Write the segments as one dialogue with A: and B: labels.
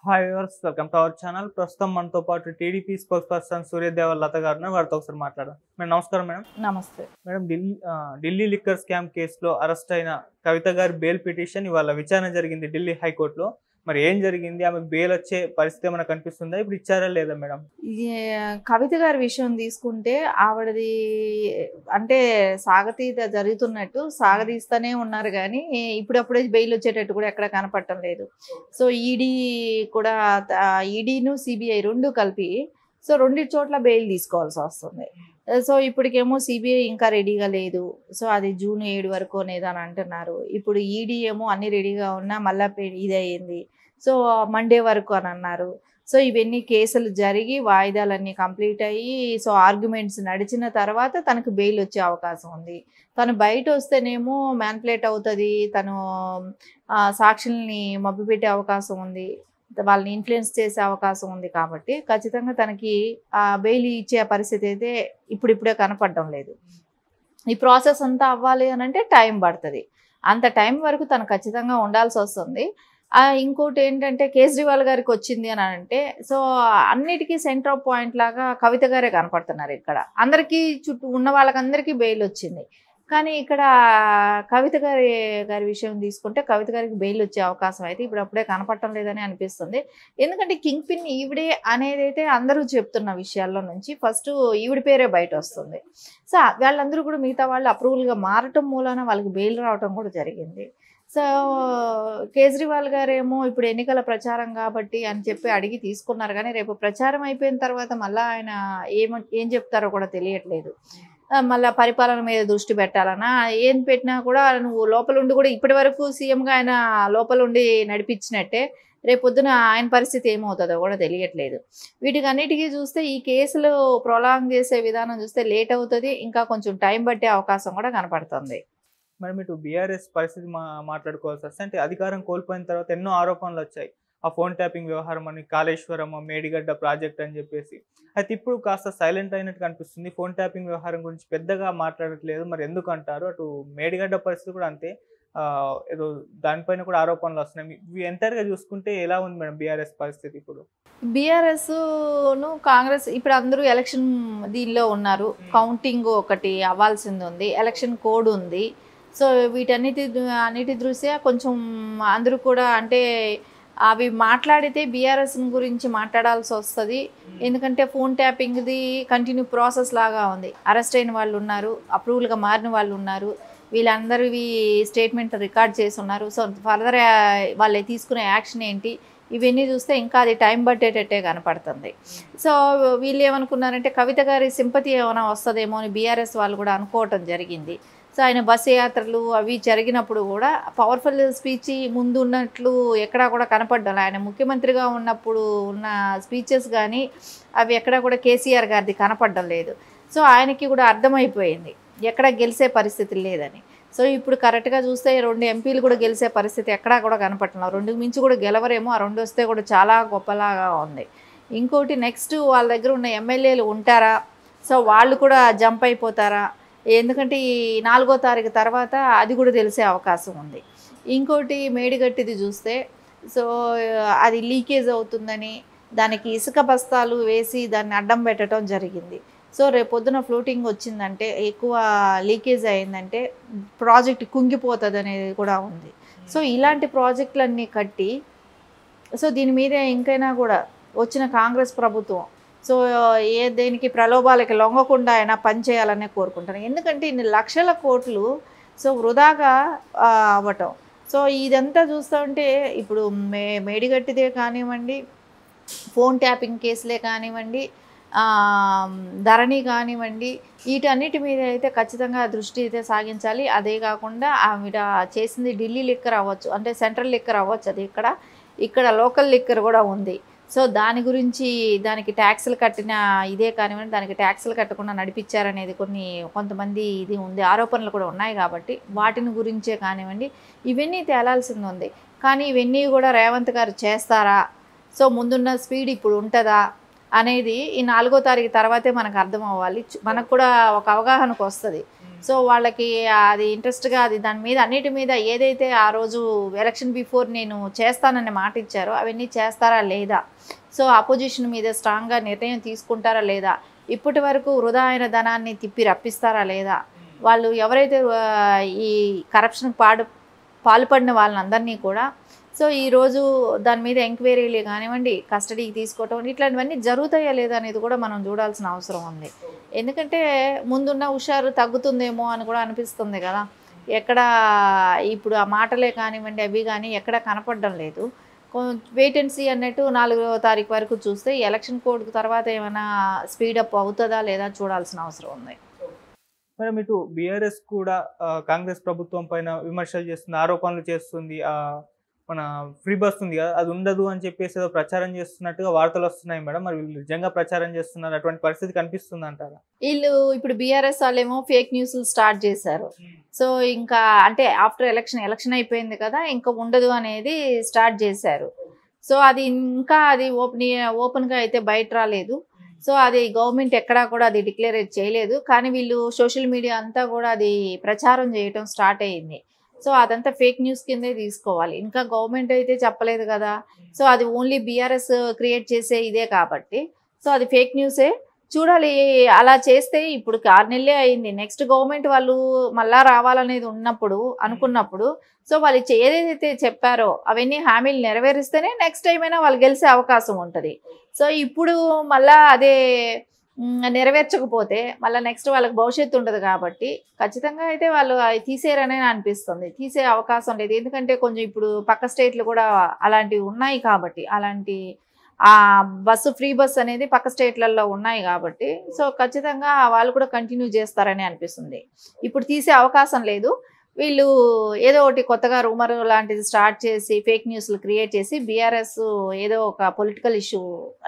A: Hi viewers, welcome to our channel. ప్రస్తుతం మనతో పాటు టీడీపీ స్పోక్స్ పర్సన్ సూర్యదేవర్ లత గారు ఉన్నారు. వారితో ఒకసారి మాట్లాడదాం. మేడం నమస్కారం. మేడం
B: నమస్తే.
A: మేడం ఢిల్లీ లిక్కర్ స్కామ్ కేసులో అరెస్ట్ అయిన కవిత గారి బెయిల్ పిటిషన్ ఇవాళ విచారణ జరిగింది ఢిల్లీ హైకోర్టులో. మరి ఏం జరిగింది? ఆమెకు బెయిల్ వచ్చే పరిస్థితి ఏమైనా కనిపిస్తుందా? ఇప్పుడు ఇచ్చారా లేదా మేడం?
B: కవిత గారి విషయం తీసుకుంటే ఆవిడది అంటే సాగతీత జరుగుతున్నట్టు సాగదీస్తూనే ఉన్నారు కానీ ఇప్పుడప్పుడే బెయిల్ వచ్చేటట్టు కూడా ఎక్కడ కనపడటం లేదు. సో కూడా ఈడీను సిబిఐ రెండు కలిపి రెండు చోట్ల బెయిల్ తీసుకోవాల్సి వస్తుంది. సో ఇప్పటికేమో సిబిఐ ఇంకా రెడీగా లేదు. సో అది జూన్ 7 వరకు అనేది అని అంటున్నారు. ఇప్పుడు ఈడీ ఏమో అన్ని రెడీగా ఉన్నా మళ్ళీ ఇది అయ్యింది. సో మండే వరకు అని అన్నారు. సో ఇవన్నీ కేసులు జరిగి వాయిదాలన్నీ కంప్లీట్ అయ్యి ఆర్గ్యుమెంట్స్ నడిచిన తర్వాత తనకు బెయిల్ వచ్చే అవకాశం ఉంది. తను బయట వస్తేనేమో మ్యానిపులేట్ అవుతుంది, తను సాక్షుల్ని మభ్యపెట్టే అవకాశం ఉంది, వాళ్ళని ఇన్ఫ్లుయెన్స్ చేసే అవకాశం ఉంది. కాబట్టి ఖచ్చితంగా తనకి బెయిల్ ఇచ్చే పరిస్థితి అయితే ఇప్పుడిప్పుడే కనపడడం లేదు. ఈ ప్రాసెస్ అంతా అవ్వాలి అని అంటే టైం పడుతుంది. అంత టైం వరకు తను ఖచ్చితంగా ఉండాల్సి వస్తుంది. ఇంకోటి ఏంటంటే కేజ్రీవాల్ గారికి వచ్చింది అని అంటే అన్నిటికీ సెంటర్ ఆఫ్ పాయింట్ లాగా కవిత గారే కనపడుతున్నారు. ఇక్కడ అందరికీ చుట్టూ ఉన్న వాళ్ళకందరికీ బెయిల్ వచ్చింది. కానీ ఇక్కడ కవిత గారి విషయం తీసుకుంటే కవిత గారికి బెయిల్ వచ్చే అవకాశం అయితే ఇప్పుడు అప్పుడే కనపడటం లేదని అనిపిస్తుంది. ఎందుకంటే కింగ్ పిన్ ఈవిడే అనేది అయితే అందరూ చెప్తున్న విషయాల్లో నుంచి ఫస్ట్ ఈవిడ పేరే బయట వస్తుంది. సో వాళ్ళందరూ కూడా మిగతా వాళ్ళు అప్రూవల్గా మారటం మూలాన వాళ్ళకి బెయిల్ రావటం కూడా జరిగింది. సో కేజ్రీవాల్ గారేమో ఇప్పుడు ఎన్నికల ప్రచారం కాబట్టి అని చెప్పి అడిగి తీసుకున్నారు. కానీ రేపు ప్రచారం అయిపోయిన తర్వాత మళ్ళీ ఆయన ఏం చెప్తారో కూడా తెలియట్లేదు. మళ్ళీ పరిపాలన మీద దృష్టి పెట్టాలన్నా ఏం పెట్టినా కూడా నువ్వు లోపలుండి కూడా ఇప్పటి వరకు సీఎంగా ఆయన లోపలుండి నడిపించినట్టే రేపొద్దున ఆయన పరిస్థితి ఏమవుతుందో కూడా తెలియట్లేదు. వీటికి అన్నిటికీ చూస్తే ఈ కేసులు ప్రొలాంగ్ చేసే విధానం చూస్తే లేట్ అవుతుంది, ఇంకా కొంచెం టైం పట్టే అవకాశం కూడా కనపడుతుంది.
A: మరి మీరు బీఆర్ఎస్ పరిస్థితి మాట్లాడుకోవాల్సి వస్తే, అంటే అధికారం కోల్పోయిన తర్వాత ఎన్నో ఆరోపణలు వచ్చాయి. ఆ ఫోన్ ట్యాపింగ్ వ్యవహారం అని, కాళేశ్వరం, మేడిగడ్డ ప్రాజెక్ట్ అని చెప్పేసి. అయితే ఇప్పుడు కాస్త సైలెంట్ అయినట్టు కనిపిస్తుంది. ఫోన్ ట్యాపింగ్ వ్యవహారం గురించి పెద్దగా మాట్లాడట్లేదు. మరి ఎందుకు అంటారు? అటు మేడిగడ్డ పరిస్థితి కూడా అంతే, ఏదో దానిపైన కూడా ఆరోపణలు వస్తున్నాయి. ఇవి ఎంటైర్గా చూసుకుంటే ఎలా ఉంది మేడం బీఆర్ఎస్ పరిస్థితి ఇప్పుడు?
B: బీఆర్ఎస్ను కాంగ్రెస్ ఇప్పుడు అందరూ ఎలక్షన్ దీనిలో ఉన్నారు. కౌంటింగ్ ఒకటి అవ్వాల్సింది ఉంది, ఎలక్షన్ కోడ్ ఉంది. సో అన్నిటి దృష్ట్యా కొంచెం అందరూ కూడా అంటే అవి మాట్లాడితే బీఆర్ఎస్ గురించి మాట్లాడాల్సి వస్తుంది. ఎందుకంటే ఫోన్ ట్యాపింగ్ది కంటిన్యూ ప్రాసెస్ లాగా ఉంది. అరెస్ట్ అయిన వాళ్ళు ఉన్నారు, అప్రూవల్గా మారిన వాళ్ళు ఉన్నారు, వీళ్ళందరివి స్టేట్మెంట్ రికార్డ్ చేసి ఉన్నారు. సో ఫర్దర్ వాళ్ళు తీసుకునే యాక్షన్ ఏంటి ఇవన్నీ చూస్తే ఇంకా అది టైం పట్టేటట్టే కనపడుతుంది. సో వీళ్ళు ఏమనుకున్నారంటే కవిత గారి సింపతి ఏమైనా వస్తుందేమో అని బీఆర్ఎస్ వాళ్ళు కూడా అనుకోవటం జరిగింది. సో ఆయన బస్సు యాత్రలు అవి జరిగినప్పుడు కూడా పవర్ఫుల్ స్పీచ్ ముందు ఉన్నట్లు ఎక్కడా కూడా కనపడ్డాలి. ఆయన ముఖ్యమంత్రిగా ఉన్నప్పుడు ఉన్న స్పీచెస్ కానీ అవి ఎక్కడా కూడా కేసీఆర్ గారిది కనపడడం లేదు. సో ఆయనకి కూడా అర్థమైపోయింది ఎక్కడ గెలిచే పరిస్థితి లేదని. సో ఇప్పుడు కరెక్ట్గా చూస్తే 2 ఎంపీలు కూడా గెలిచే పరిస్థితి ఎక్కడా కూడా కనపడలేదు. 2కి మించి కూడా గెలవరేమో, ఆ 2 వస్తే కూడా చాలా గొప్పలాగా ఉంది. ఇంకోటి నెక్స్ట్ వాళ్ళ దగ్గర ఉన్న ఎమ్మెల్యేలు ఉంటారా? సో వాళ్ళు కూడా జంప్ అయిపోతారా? ఎందుకంటే ఈ 4వ తారీఖు తర్వాత అది కూడా తెలిసే అవకాశం ఉంది. ఇంకోటి మేడిగట్టిది చూస్తే అది లీకేజ్ అవుతుందని దానికి ఇసుక బస్తాలు వేసి దాన్ని అడ్డం పెట్టడం జరిగింది. సో రేపొద్దున ఫ్లోటింగ్ వచ్చిందంటే ఎక్కువ లీకేజ్ అయిందంటే ప్రాజెక్ట్ కుంగిపోతుంది అనేది కూడా ఉంది. సో ఇలాంటి ప్రాజెక్టులన్నీ కట్టి దీని మీద ఇంకైనా కూడా వచ్చిన కాంగ్రెస్ ప్రభుత్వం దేనికి ప్రలోభాలకి లొంగకుండా అయినా పనిచేయాలనే కోరుకుంటాను. ఎందుకంటే ఇన్ని లక్షల కోట్లు వృధాగా అవ్వటం. ఇదంతా చూస్తూ ఉంటే ఇప్పుడు మేడిగట్టిదే కానివ్వండి, ఫోన్ ట్యాపింగ్ కేసులే కానివ్వండి, ధరణి కానివ్వండి, వీటన్నిటి మీద అయితే ఖచ్చితంగా దృష్టి అయితే సాగించాలి. అదే కాకుండా ఆవిడ చేసింది ఢిల్లీ లిక్కర్ అవ్వచ్చు, అంటే సెంట్రల్ లిక్కర్ అవ్వచ్చు, అది ఇక్కడ లోకల్ లిక్కర్ కూడా ఉంది. సో దాని గురించి దానికి ట్యాక్సులు కట్టిన ఇదే కానివ్వండి, దానికి ట్యాక్సులు కట్టకుండా నడిపించారనేది కొంతమంది ఇది ఉంది, ఆరోపణలు కూడా ఉన్నాయి. కాబట్టి వాటిని గురించే కానివ్వండి ఇవన్నీ తేలాల్సింది ఉంది. కానీ ఇవన్నీ కూడా రేవంత్ గారు చేస్తారా? ముందున్న స్పీడ్ ఇప్పుడు ఉంటుందా అనేది ఈ 4వ తారీఖు తర్వాతే మనకు అర్థం అవ్వాలి. మనకు కూడా ఒక అవగాహనకు వస్తుంది. సో వాళ్ళకి అది ఇంట్రెస్ట్గా అది దాని మీద అన్నిటి మీద ఏదైతే ఆ రోజు ఎలక్షన్ బిఫోర్ నేను చేస్తానని మాట ఇచ్చారో అవన్నీ చేస్తారా లేదా, సో అపోజిషన్ మీద స్ట్రాంగ్గా నిర్ణయం తీసుకుంటారా లేదా, ఇప్పటి వరకు వృధా అయిన ధనాన్ని తిప్పి రప్పిస్తారా లేదా, వాళ్ళు ఎవరైతే ఈ కరప్షన్ పాల్పడిన వాళ్ళందరినీ కూడా సో ఈరోజు దాని మీద ఎంక్వైరీలు కానివ్వండి, కస్టడీకి తీసుకోవటం ఇట్లాంటివన్నీ జరుగుతాయా లేదా అనేది కూడా మనం చూడాల్సిన అవసరం ఉంది. ఎందుకంటే ముందున్న హుషారు తగ్గుతుందేమో అని కూడా అనిపిస్తుంది కదా. ఎక్కడ ఇప్పుడు ఆ మాటలే కానివ్వండి అవి కానీ ఎక్కడ కనపడడం లేదు. వెయిట్ అండ్ సీ అన్నట్టు 4వ తారీఖు వరకు చూస్తే ఎలక్షన్ కోడ్ తర్వాత ఏమైనా స్పీడప్ అవుతుందా లేదా చూడాల్సిన అవసరం ఉంది.
A: మేడం ఇటు బీఆర్ఎస్ కూడా కాంగ్రెస్ ప్రభుత్వం పైన విమర్శలు చేస్తుంది, ఆరోపణలు చేస్తుంది. మన ఫ్రీ బస్ ఉంది కదా అది ఉండదు అని చెప్పేసి ఏదో ప్రచారం చేస్తున్నట్టుగా వార్తలు వస్తున్నాయి మేడం. మరి వీళ్ళు నిజంగా ప్రచారం చేస్తున్నారు, అటువంటి పరిస్థితి కనిపిస్తుంది అంటారా?
B: వీళ్ళు ఇప్పుడు బీఆర్ఎస్ వాళ్ళేమో ఫేక్ న్యూస్లు స్టార్ట్ చేశారు. సో ఇంకా అంటే ఆఫ్టర్ ఎలక్షన్ అయిపోయింది కదా, ఇంకా ఉండదు అనేది స్టార్ట్ చేశారు. సో అది ఇంకా అది ఓపెన్గా అయితే బయట రాలేదు. సో అది గవర్నమెంట్ ఎక్కడా కూడా అది డిక్లేర్ చేయలేదు, కానీ వీళ్ళు సోషల్ మీడియా అంతా కూడా అది ప్రచారం చేయటం స్టార్ట్ అయ్యింది. సో అదంతా ఫేక్ న్యూస్ కిందే తీసుకోవాలి. ఇంకా గవర్నమెంట్ అయితే చెప్పలేదు కదా, సో అది ఓన్లీ బీఆర్ఎస్ క్రియేట్ చేసే ఇదే కాబట్టి సో అది ఫేక్ న్యూసే. చూడాలి అలా చేస్తే ఇప్పుడు 6 నెలలే అయింది. నెక్స్ట్ గవర్నమెంట్ వాళ్ళు మళ్ళా రావాలనేది అనుకున్నప్పుడు సో వాళ్ళు ఏదైతే చెప్పారో అవన్నీ హామీలు నెరవేరిస్తేనే నెక్స్ట్ టైం అయినా వాళ్ళు గెలిచే అవకాశం ఉంటుంది. సో ఇప్పుడు మళ్ళా అదే నెరవేర్చకపోతే మళ్ళీ నెక్స్ట్ వాళ్ళకి భవిష్యత్తు ఉండదు కాబట్టి ఖచ్చితంగా అయితే వాళ్ళు అవి తీసేయరనే అనిపిస్తుంది. తీసే అవకాశం లేదు, ఎందుకంటే కొంచెం ఇప్పుడు పక్క స్టేట్లు కూడా అలాంటివి ఉన్నాయి కాబట్టి, అలాంటి ఫ్రీ బస్ అనేది పక్క స్టేట్లలో ఉన్నాయి కాబట్టి సో ఖచ్చితంగా వాళ్ళు కూడా కంటిన్యూ చేస్తారని అనిపిస్తుంది. ఇప్పుడు తీసే అవకాశం లేదు. వీళ్ళు ఏదో ఒకటి కొత్తగా రూమర్ లాంటిది స్టార్ట్ చేసి ఫేక్ న్యూస్లు క్రియేట్ చేసి బీఆర్ఎస్ ఏదో ఒక పొలిటికల్ ఇష్యూ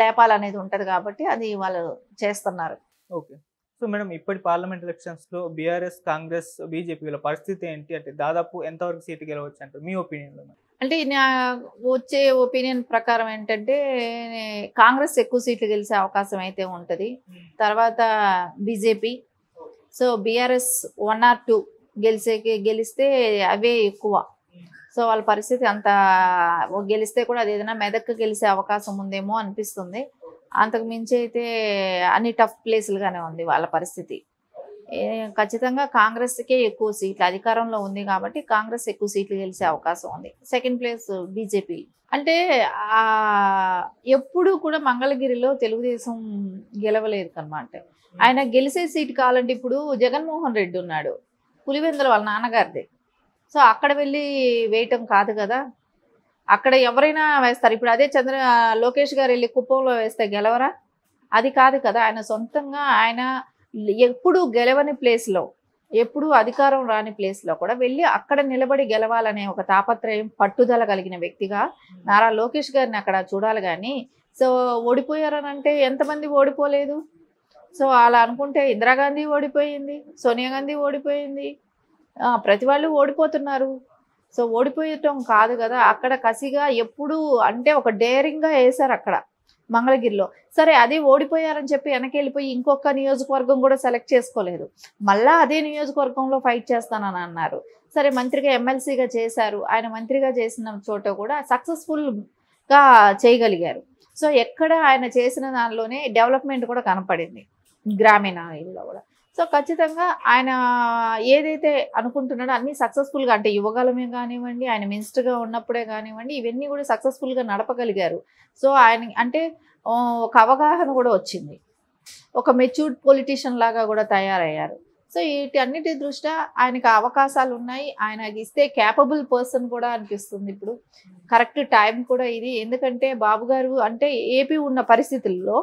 B: లేపాలనేది ఉంటుంది కాబట్టి అది వాళ్ళు చేస్తున్నారు.
A: ఓకే. సో మేడం ఇప్పటి పార్లమెంట్ ఎలక్షన్స్లో బీఆర్ఎస్, కాంగ్రెస్, బీజేపీ వీళ్ళ పరిస్థితి ఏంటి అంటే దాదాపు ఎంతవరకు సీటు గెలవచ్చు అంటారు మీ ఒపీనియన్లో?
B: అంటే నా వచ్చే ఒపీనియన్ ప్రకారం ఏంటంటే కాంగ్రెస్ ఎక్కువ సీట్లు గెలిచే అవకాశం అయితే ఉంటుంది. తర్వాత బీజేపీ, సో బీఆర్ఎస్ 1 or 2 గెలిస్తే అవే ఎక్కువ. సో వాళ్ళ పరిస్థితి అంత గెలిస్తే కూడా అది ఏదైనా మెదక్కు గెలిచే అవకాశం ఉందేమో అనిపిస్తుంది. అంతకు మించి అయితే అన్ని టఫ్ ప్లేసులుగానే ఉంది వాళ్ళ పరిస్థితి. ఖచ్చితంగా కాంగ్రెస్కే ఎక్కువ సీట్లు అధికారంలో ఉంది కాబట్టి కాంగ్రెస్ ఎక్కువ సీట్లు గెలిచే అవకాశం ఉంది. Second place BJP. అంటే ఎప్పుడు కూడా మంగళగిరిలో తెలుగుదేశం గెలవలేదు అన్నమాట. ఆయన గెలిచే సీటు కావాలంటే ఇప్పుడు జగన్మోహన్ రెడ్డి ఉన్నాడు, పులివెందుల వాళ్ళ నాన్నగారిది. సో అక్కడ వెళ్ళి వేయటం కాదు కదా, అక్కడ ఎవరైనా వేస్తారు. ఇప్పుడు అదే లోకేష్ గారు వెళ్ళి కుప్పంలో వేస్తే గెలవరా? అది కాదు కదా. ఆయన సొంతంగా ఆయన ఎప్పుడు గెలవని ప్లేస్లో, ఎప్పుడు అధికారం రాని ప్లేస్లో కూడా వెళ్ళి అక్కడ నిలబడి గెలవాలనే ఒక తాపత్రయం, పట్టుదల కలిగిన వ్యక్తిగా నారా లోకేష్ గారిని అక్కడ చూడాలి. కానీ సో ఓడిపోయారని అంటే ఎంతమంది ఓడిపోలేదు? సో అలా అనుకుంటే ఇందిరాగాంధీ ఓడిపోయింది, సోనియా గాంధీ ఓడిపోయింది, ప్రతి వాళ్ళు ఓడిపోతున్నారు. సో ఓడిపోయటం కాదు కదా, అక్కడ కసిగా ఎప్పుడు అంటే ఒక డేరింగ్గా వేశారు అక్కడ మంగళగిరిలో. సరే అదే ఓడిపోయారని చెప్పి వెనక్కి వెళ్ళిపోయి ఇంకొక నియోజకవర్గం కూడా సెలెక్ట్ చేసుకోలేదు, మళ్ళీ అదే నియోజకవర్గంలో ఫైట్ చేస్తానని అన్నారు. సరే మంత్రిగా ఎమ్మెల్సీగా చేశారు, ఆయన మంత్రిగా చేసిన చోట కూడా సక్సెస్ఫుల్గా చేయగలిగారు. సో ఎక్కడ ఆయన చేసిన దానిలోనే డెవలప్మెంట్ కూడా కనపడింది గ్రామీణ ఇళ్ళలో కూడా. సో ఖచ్చితంగా ఆయన ఏదైతే అనుకుంటున్నాడో అన్నీ సక్సెస్ఫుల్గా, అంటే యువగలమే కానివ్వండి, ఆయన మినిస్టర్గా ఉన్నప్పుడే కానివ్వండి, ఇవన్నీ కూడా సక్సెస్ఫుల్గా నడపగలిగారు. సో ఆయన అంటే ఒక అవగాహన కూడా వచ్చింది, ఒక మెచ్యూర్డ్ పొలిటీషియన్ లాగా కూడా తయారయ్యారు. సో వీటన్నిటి దృష్ట్యా ఆయనకు అవకాశాలు ఉన్నాయి, ఆయనకి ఇస్తే క్యాపబుల్ పర్సన్ కూడా అనిపిస్తుంది. ఇప్పుడు కరెక్ట్ టైం కూడా ఇది. ఎందుకంటే బాబు గారు అంటే ఏపీ ఉన్న పరిస్థితుల్లో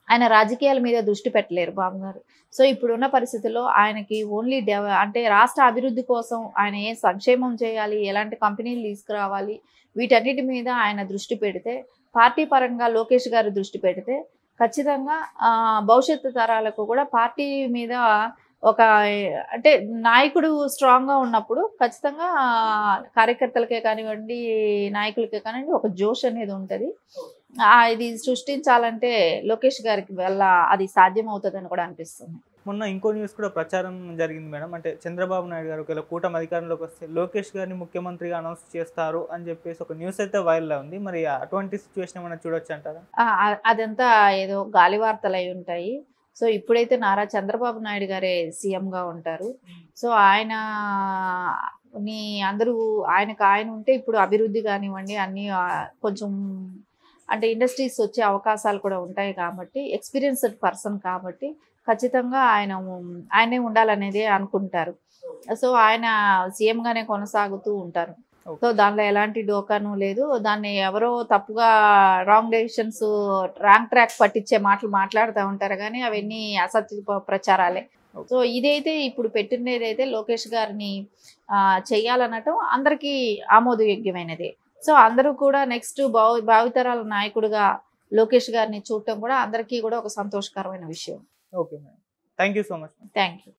B: ఆయన రాజకీయాల మీద దృష్టి పెట్టలేరు బాబు గారు. సో ఇప్పుడున్న పరిస్థితుల్లో ఆయనకి ఓన్లీ అంటే రాష్ట్ర అభివృద్ధి కోసం ఆయన ఏ సంక్షేమం చేయాలి, ఎలాంటి కంపెనీలు తీసుకురావాలి, వీటన్నిటి మీద ఆయన దృష్టి పెడితే, పార్టీ పరంగా లోకేష్ గారు దృష్టి పెడితే ఖచ్చితంగా భవిష్యత్తు తరాలకు కూడా పార్టీ మీద ఒక అంటే నాయకుడు స్ట్రాంగ్గా ఉన్నప్పుడు ఖచ్చితంగా కార్యకర్తలకే కానివ్వండి, నాయకులకే కానివ్వండి ఒక జోష్ అనేది ఉంటుంది. ఇది సృష్టించాలంటే లోకేష్ గారికి వల్ల అది సాధ్యం అవుతుందని కూడా అనిపిస్తుంది.
A: మొన్న ఇంకో న్యూస్ కూడా ప్రచారం జరిగింది మేడం. అంటే చంద్రబాబు నాయుడు గారు ఒకవేళ కూటమి అధికారంలోకి వస్తే లోకేష్ గారిని ముఖ్యమంత్రిగా అనౌన్స్ చేస్తారు అని చెప్పేసి ఒక న్యూస్ అయితే వైరల్ ఉంది. మరి అటువంటి సిచ్యువేషన్ ఏమైనా చూడొచ్చు అంటారా?
B: అదంతా ఏదో గాలి వార్తలు అయి ఉంటాయి. సో ఇప్పుడైతే నారా చంద్రబాబు నాయుడు గారే సీఎంగా ఉంటారు. సో ఆయన అందరూ ఆయన ఉంటే ఇప్పుడు అభివృద్ధి కానివ్వండి అన్నీ కొంచెం అంటే ఇండస్ట్రీస్ వచ్చే అవకాశాలు కూడా ఉంటాయి కాబట్టి ఎక్స్పీరియన్స్డ్ పర్సన్ కాబట్టి ఖచ్చితంగా ఆయనే ఉండాలనేదే అనుకుంటారు. సో ఆయన సీఎంగానే కొనసాగుతూ ఉంటారు. సో దానిలో ఎలాంటి డోకాను లేదు. దాన్ని ఎవరో తప్పుగా రాంగ్ డెసిషన్స్ రాంగ్ ట్రాక్ పట్టించే మాటలు మాట్లాడుతూ ఉంటారు కానీ అవన్నీ అసత్య ప్రచారాలే. సో ఇదైతే ఇప్పుడు పెట్టినదైతే లోకేష్ గారిని చెయ్యాలనటం అందరికీ ఆమోదయోగ్యమైనదే. సో అందరూ కూడా నెక్స్ట్ భావితరాల నాయకుడిగా లోకేష్ గారిని చూడటం కూడా అందరికీ కూడా ఒక సంతోషకరమైన విషయం.
A: Okay madam. Thank you so much.
B: Thank you.